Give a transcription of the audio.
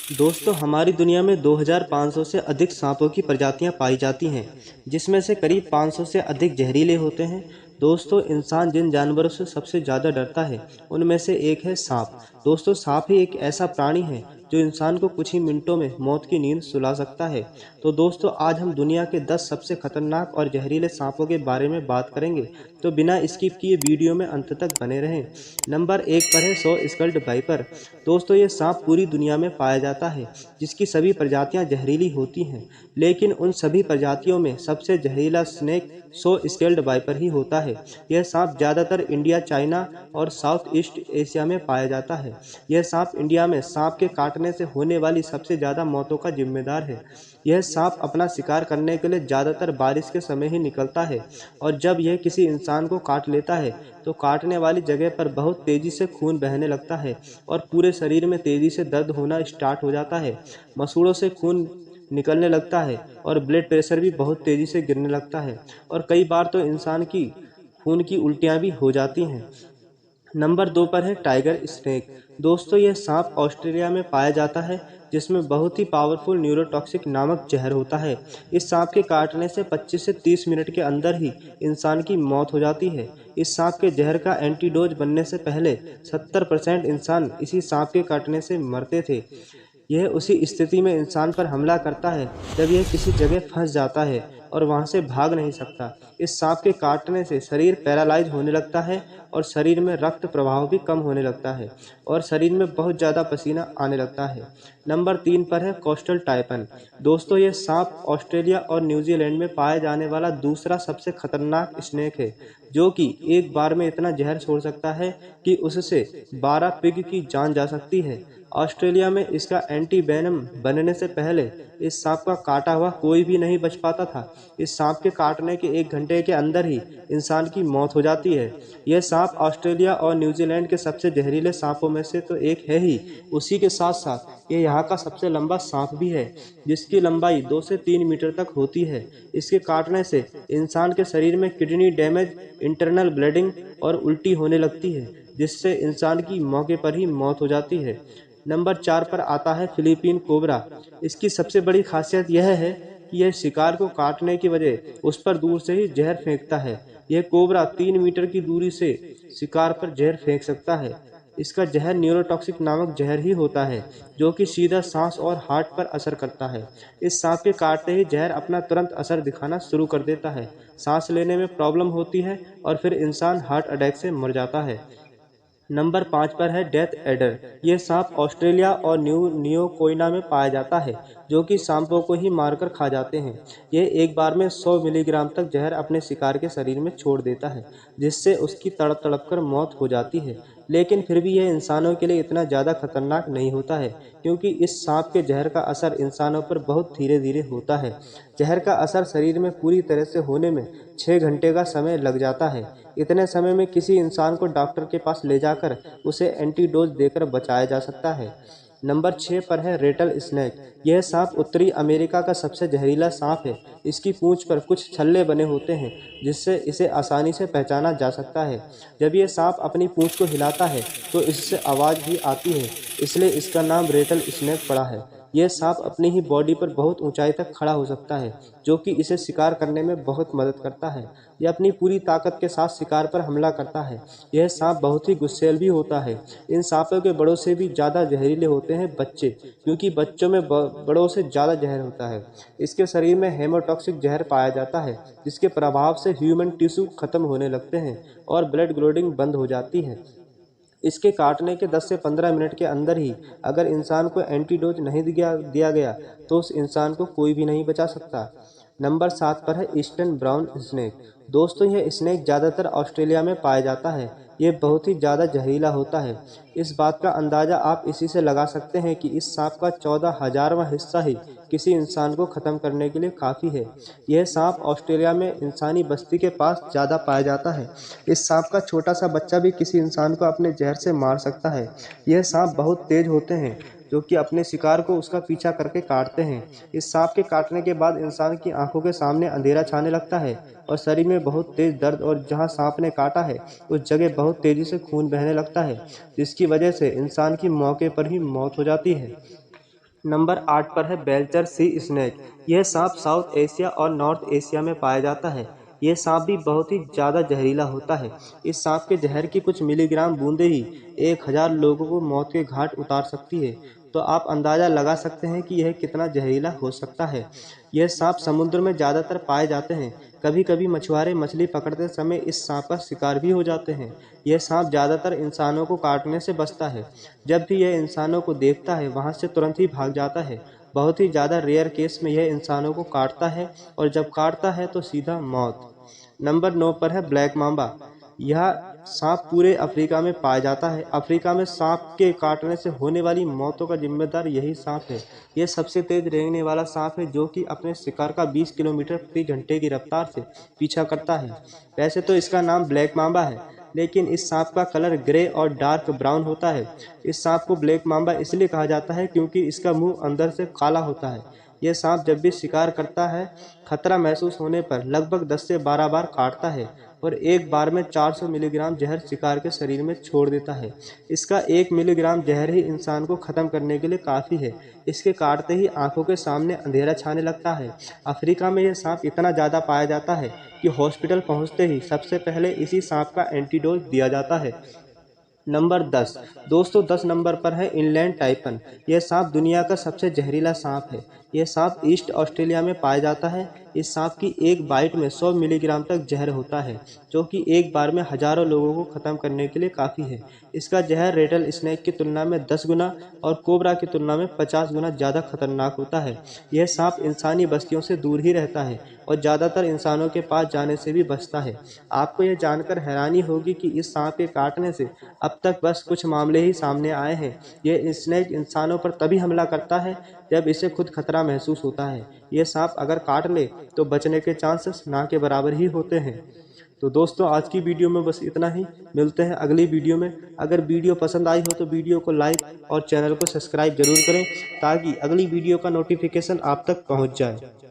दोस्तों, हमारी दुनिया में 2500 से अधिक सांपों की प्रजातियां पाई जाती हैं, जिसमें से करीब 500 से अधिक जहरीले होते हैं। दोस्तों, इंसान जिन जानवरों से सबसे ज़्यादा डरता है, उनमें से एक है सांप। दोस्तों, सांप ही एक ऐसा प्राणी है जो इंसान को कुछ ही मिनटों में मौत की नींद सुला सकता है। तो दोस्तों, आज हम दुनिया के 10 सबसे खतरनाक और जहरीले सांपों के बारे में बात करेंगे, तो बिना स्किप किए वीडियो में अंत तक बने रहें। नंबर 1 पर है सौ स्कल्ड वाइपर। दोस्तों, ये सांप पूरी दुनिया में पाया जाता है, जिसकी सभी प्रजातियां जहरीली होती हैं, लेकिन उन सभी प्रजातियों में सबसे जहरीला स्नेक सौ स्केल्ड वाइपर ही होता है। यह सांप ज़्यादातर इंडिया, चाइना और साउथ ईस्ट एशिया में पाया जाता है। यह सांप इंडिया में सांप के काटने से होने वाली सबसे ज़्यादा मौतों का जिम्मेदार है। यह सांप अपना शिकार करने के लिए ज़्यादातर बारिश के समय ही निकलता है, और जब यह किसी इंसान को काट लेता है तो काटने वाली जगह पर बहुत तेज़ी से खून बहने लगता है और पूरे शरीर में तेज़ी से दर्द होना स्टार्ट हो जाता है। मसूड़ों से खून निकलने लगता है और ब्लड प्रेशर भी बहुत तेज़ी से गिरने लगता है, और कई बार तो इंसान की खून की उल्टियाँ भी हो जाती हैं। नंबर 2 पर है टाइगर स्नेक। दोस्तों, यह सांप ऑस्ट्रेलिया में पाया जाता है, जिसमें बहुत ही पावरफुल न्यूरोटॉक्सिक नामक जहर होता है। इस सांप के काटने से 25 से 30 मिनट के अंदर ही इंसान की मौत हो जाती है। इस सांप के जहर का एंटीडोज बनने से पहले 70% इंसान इसी सांप के काटने से मरते थे। यह उसी स्थिति में इंसान पर हमला करता है जब यह किसी जगह फंस जाता है और वहां से भाग नहीं सकता। इस सांप के काटने से शरीर पैरालाइज होने लगता है और शरीर में रक्त प्रवाह भी कम होने लगता है और शरीर में बहुत ज़्यादा पसीना आने लगता है। नंबर 3 पर है कोस्टल टाइपन। दोस्तों, यह सांप ऑस्ट्रेलिया और न्यूजीलैंड में पाए जाने वाला दूसरा सबसे खतरनाक स्नेक है, जो कि एक बार में इतना जहर छोड़ सकता है कि उससे 12 पिग की जान जा सकती है। ऑस्ट्रेलिया में इसका एंटी वेनम बनने से पहले इस सांप का काटा हुआ कोई भी नहीं बच पाता था। इस सांप के काटने के 1 घंटे के अंदर ही इंसान की मौत हो जाती है। यह सांप ऑस्ट्रेलिया और न्यूजीलैंड के सबसे जहरीले सांपों में से तो एक है ही। उसी के साथ साथ ये यहाँ का सबसे लंबा सांप भी है, जिसकी लंबाई 2 से 3 मीटर तक होती है। इसके काटने से इंसान के शरीर में किडनी डैमेज, इंटरनल ब्लीडिंग और उल्टी होने लगती है, जिससे इंसान की मौके पर ही मौत हो जाती है। नंबर 4 पर आता है फिलीपीन कोबरा। इसकी सबसे बड़ी खासियत यह है कि यह शिकार को काटने की वजह उस पर दूर से ही जहर फेंकता है। यह कोबरा 3 मीटर की दूरी से शिकार पर जहर फेंक सकता है। इसका जहर न्यूरोटॉक्सिक नामक जहर ही होता है, जो कि सीधा सांस और हार्ट पर असर करता है। इस सांप के काटते ही जहर अपना तुरंत असर दिखाना शुरू कर देता है, सांस लेने में प्रॉब्लम होती है और फिर इंसान हार्ट अटैक से मर जाता है। नंबर 5 पर है डेथ एडर। ये सांप ऑस्ट्रेलिया और न्यू कोयना में पाया जाता है, जो कि सांपों को ही मारकर खा जाते हैं। यह एक बार में 100 मिलीग्राम तक जहर अपने शिकार के शरीर में छोड़ देता है, जिससे उसकी तड़प तड़प कर मौत हो जाती है। लेकिन फिर भी यह इंसानों के लिए इतना ज़्यादा खतरनाक नहीं होता है, क्योंकि इस सांप के जहर का असर इंसानों पर बहुत धीरे धीरे होता है। जहर का असर शरीर में पूरी तरह से होने में 6 घंटे का समय लग जाता है। इतने समय में किसी इंसान को डॉक्टर के पास ले जाकर उसे एंटीडोज देकर बचाया जा सकता है। नंबर 6 पर है रेटल स्नेक। यह सांप उत्तरी अमेरिका का सबसे जहरीला सांप है। इसकी पूंछ पर कुछ छल्ले बने होते हैं, जिससे इसे आसानी से पहचाना जा सकता है। जब यह सांप अपनी पूंछ को हिलाता है तो इससे आवाज़ भी आती है, इसलिए इसका नाम रेटल स्नेक पड़ा है। यह सांप अपनी ही बॉडी पर बहुत ऊंचाई तक खड़ा हो सकता है, जो कि इसे शिकार करने में बहुत मदद करता है। यह अपनी पूरी ताकत के साथ शिकार पर हमला करता है। यह सांप बहुत ही गुस्सैल भी होता है। इन सांपों के बड़ों से भी ज़्यादा जहरीले होते हैं बच्चे, क्योंकि बच्चों में बड़ों से ज़्यादा जहर होता है। इसके शरीर में हेमोटॉक्सिक जहर पाया जाता है, जिसके प्रभाव से ह्यूमन टिश्यू खत्म होने लगते हैं और ब्लड क्लॉटिंग बंद हो जाती है। इसके काटने के 10 से 15 मिनट के अंदर ही अगर इंसान को एंटीडोज नहीं दिया गया तो उस इंसान को कोई भी नहीं बचा सकता। नंबर 7 पर है ईस्टर्न ब्राउन स्नेक। दोस्तों, यह स्नेक ज़्यादातर ऑस्ट्रेलिया में पाया जाता है। यह बहुत ही ज़्यादा जहरीला होता है। इस बात का अंदाज़ा आप इसी से लगा सकते हैं कि इस सांप का 14,000वां हिस्सा ही किसी इंसान को ख़त्म करने के लिए काफ़ी है। यह सांप ऑस्ट्रेलिया में इंसानी बस्ती के पास ज़्यादा पाया जाता है। इस सांप का छोटा सा बच्चा भी किसी इंसान को अपने जहर से मार सकता है। यह सांप बहुत तेज होते हैं, जो कि अपने शिकार को उसका पीछा करके काटते हैं। इस सांप के काटने के बाद इंसान की आंखों के सामने अंधेरा छाने लगता है और शरीर में बहुत तेज दर्द, और जहां सांप ने काटा है उस जगह बहुत तेजी से खून बहने लगता है, जिसकी वजह से इंसान की मौके पर ही मौत हो जाती है। नंबर 8 पर है बेलचर सी स्नेक। यह सांप साउथ एशिया और नॉर्थ एशिया में पाया जाता है। यह सांप भी बहुत ही ज़्यादा जहरीला होता है। इस सांप के जहर की कुछ मिलीग्राम बूंदें ही 1000 लोगों को मौत के घाट उतार सकती है। तो आप अंदाज़ा लगा सकते हैं कि यह कितना जहरीला हो सकता है। यह सांप समुद्र में ज़्यादातर पाए जाते हैं। कभी कभी मछुआरे मछली पकड़ते समय इस सांप का शिकार भी हो जाते हैं। यह सांप ज़्यादातर इंसानों को काटने से बचता है। जब भी यह इंसानों को देखता है वहाँ से तुरंत ही भाग जाता है। बहुत ही ज़्यादा रेयर केस में यह इंसानों को काटता है और जब काटता है तो सीधा मौत। नंबर 9 पर है ब्लैक मांबा। यह सांप पूरे अफ्रीका में पाया जाता है। अफ्रीका में सांप के काटने से होने वाली मौतों का जिम्मेदार यही सांप है। यह सबसे तेज रेंगने वाला सांप है जो कि अपने शिकार का 20 किलोमीटर प्रति घंटे की रफ्तार से पीछा करता है। वैसे तो इसका नाम ब्लैक मांबा है, लेकिन इस सांप का कलर ग्रे और डार्क ब्राउन होता है। इस सांप को ब्लैक मांबा इसलिए कहा जाता है क्योंकि इसका मुंह अंदर से काला होता है। यह सांप जब भी शिकार करता है, खतरा महसूस होने पर लगभग 10 से 12 बार काटता है और एक बार में 400 मिलीग्राम जहर शिकार के शरीर में छोड़ देता है। इसका 1 मिलीग्राम जहर ही इंसान को खत्म करने के लिए काफ़ी है। इसके काटते ही आंखों के सामने अंधेरा छाने लगता है। अफ्रीका में यह सांप इतना ज़्यादा पाया जाता है कि हॉस्पिटल पहुंचते ही सबसे पहले इसी सांप का एंटीडोज दिया जाता है। नंबर 10। दोस्तों 10 नंबर पर है इनलैंड टाइपन। यह सांप दुनिया का सबसे जहरीला सांप है। यह सांप ईस्ट ऑस्ट्रेलिया में पाया जाता है। इस सांप की एक बाइट में 100 मिलीग्राम तक जहर होता है, जो कि एक बार में हजारों लोगों को खत्म करने के लिए काफ़ी है। इसका जहर रेटल स्नेक की तुलना में 10 गुना और कोबरा की तुलना में 50 गुना ज़्यादा खतरनाक होता है। यह सांप इंसानी बस्तियों से दूर ही रहता है और ज़्यादातर इंसानों के पास जाने से भी बचता है। आपको यह जानकर हैरानी होगी कि इस सांप के काटने से अब तक बस कुछ मामले ही सामने आए हैं। यह स्नेक इंसानों पर तभी हमला करता है जब इसे खुद खतरा महसूस होता है। यह सांप अगर काट ले तो बचने के चांसेस ना के बराबर ही होते हैं। तो दोस्तों आज की वीडियो में बस इतना ही। मिलते हैं अगली वीडियो में। अगर वीडियो पसंद आई हो तो वीडियो को लाइक और चैनल को सब्सक्राइब जरूर करें ताकि अगली वीडियो का नोटिफिकेशन आप तक पहुंच जाए।